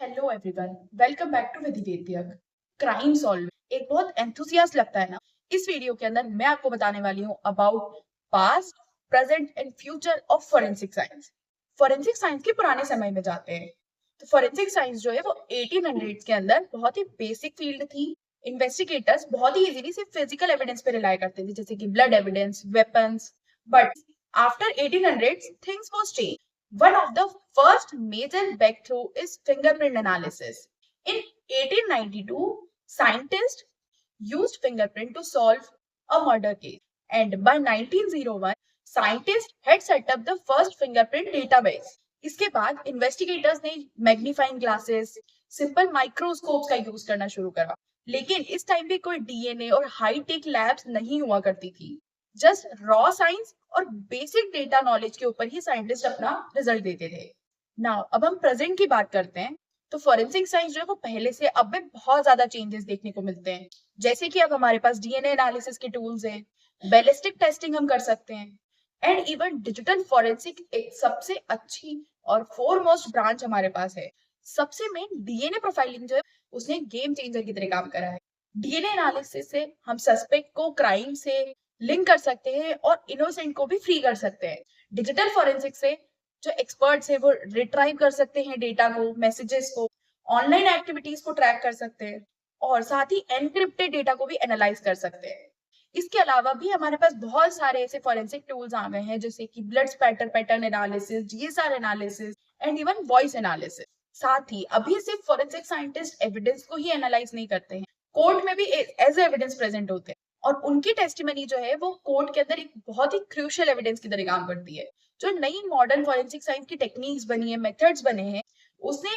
Hello everyone, welcome back to विधिवेद्यक। Crime solving एक बहुत एंथुसियास्ट लगता है ना। इस वीडियो के अंदर मैं आपको बताने वाली हूँ about past, present and future of forensic science. Forensic science के पुराने समय में जाते हैं। तो फोरेंसिक साइंस जो है वो 1800s के अंदर बहुत ही बेसिक फील्ड थी। इन्वेस्टिगेटर्स बहुत ही इजीली सिर्फ फिजिकल एविडेंस पे रिलाई करते थे, जैसे कि blood evidence, weapons. But after 1800s things was change. One of the first major breakthrough is fingerprint analysis. In 1892, scientists used fingerprint to solve a murder case. And by 1901, scientists had set up the first fingerprint database. इसके बाद investigators ने magnifying glasses, simple microscopes का use करना शुरू करा। लेकिन इस time पे कोई डीएनए और हाई टेक लैब्स नहीं हुआ करती थी। जस्ट रॉ साइंस और बेसिक डेटा नॉलेज के ऊपर ही साइंटिस्ट अपना रिजल्ट देते थे। नाउ अब हम प्रेजेंट की बात करते हैं। तो फोरेंसिक साइंस जो है वो पहले से अब में बहुत ज्यादा चेंजेस देखने को मिलते हैं। जैसे कि अब हमारे पास डीएनए एनालिसिस के टूल्स हैं, बैलिस्टिक टेस्टिंग हम कर सकते हैं, एंड इवन डिजिटल फोरेंसिक एक सबसे अच्छी और फोरमोस्ट ब्रांच हमारे पास है। सबसे मेन डीएनए प्रोफाइलिंग जो है उसने गेम चेंजर की तरह काम करा है। डीएनए एनालिसिस से हम सस्पेक्ट को क्राइम से लिंक कर सकते हैं और इनोसेंट को भी फ्री कर सकते हैं। डिजिटल फोरेंसिक से जो एक्सपर्ट्स हैं वो रिट्राइव कर सकते हैं डेटा को, मैसेजेस को, ऑनलाइन एक्टिविटीज को ट्रैक कर सकते हैं और साथ ही एनक्रिप्टेड डेटा को भी एनालाइज कर सकते हैं। इसके अलावा भी हमारे पास बहुत सारे ऐसे फोरेंसिक टूल्स आ गए हैं, जैसे कि blood spatter pattern analysis, GSR analysis and even voice analysis. साथ ही अभी सिर्फ फोरेंसिक साइंटिस्ट एविडेंस को ही एनालाइज नहीं करते हैं, कोर्ट में भी एज एविडेंस प्रेजेंट होते हैं और उनकी टेस्टिमनी जो है वो कोर्ट के अंदर एक बहुत ही क्रूशियल एविडेंस की तरह काम करती है। जो नई मॉडर्न फोरेंसिक साइंस की टेक्निक्स बनी है, मेथड्स बने हैं, उसने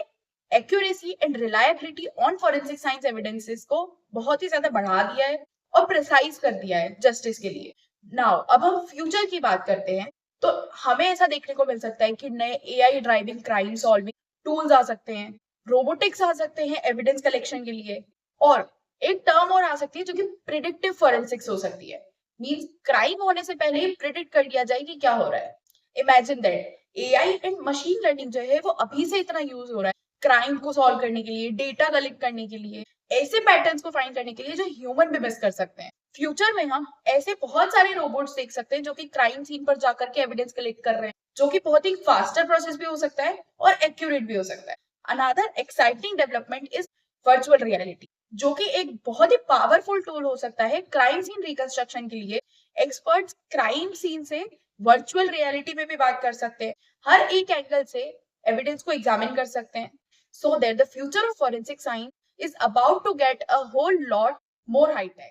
accuracy and reliability on forensic science evidences को बहुत ही ज्यादा बढ़ा दिया है और प्रिसाइज कर दिया है जस्टिस के लिए। नाउ अब हम फ्यूचर की बात करते हैं। तो हमें ऐसा देखने को मिल सकता है कि नए AI driving crime solving tools आ सकते हैं, रोबोटिक्स आ सकते हैं एविडेंस कलेक्शन के लिए, और एक टर्म और आ सकती है जो कि प्रिडिक्टिव फोरेंसिक्स हो सकती है। मींस क्राइम होने से पहले ही प्रिडिक्ट कर दिया जाए कि क्या हो रहा है। Imagine that AI and machine learning जो है वो अभी से इतना यूज हो रहा है क्राइम को सॉल्व करने के लिए, डेटा कलेक्ट करने के लिए, ऐसे पैटर्न्स को फाइंड करने के लिए जो ह्यूमन भी मिस कर सकते हैं। फ्यूचर में हम ऐसे बहुत सारे रोबोट्स देख सकते हैं जो कि क्राइम सीन पर जाकर के एविडेंस कलेक्ट कर रहे हैं, जो कि बहुत ही फास्टर प्रोसेस भी हो सकता है और एक्यूरेट भी हो सकता है। Another exciting development is virtual reality, जो कि एक बहुत ही पावरफुल टूल हो सकता है क्राइम सीन रिकंस्ट्रक्शन के लिए। एक्सपर्ट्स क्राइम सीन से वर्चुअल रियलिटी में भी बात कर सकते हैं, हर एक एंगल से एविडेंस को एग्जामिन कर सकते हैं। So that the future of forensic science is about to get a whole lot more high tech.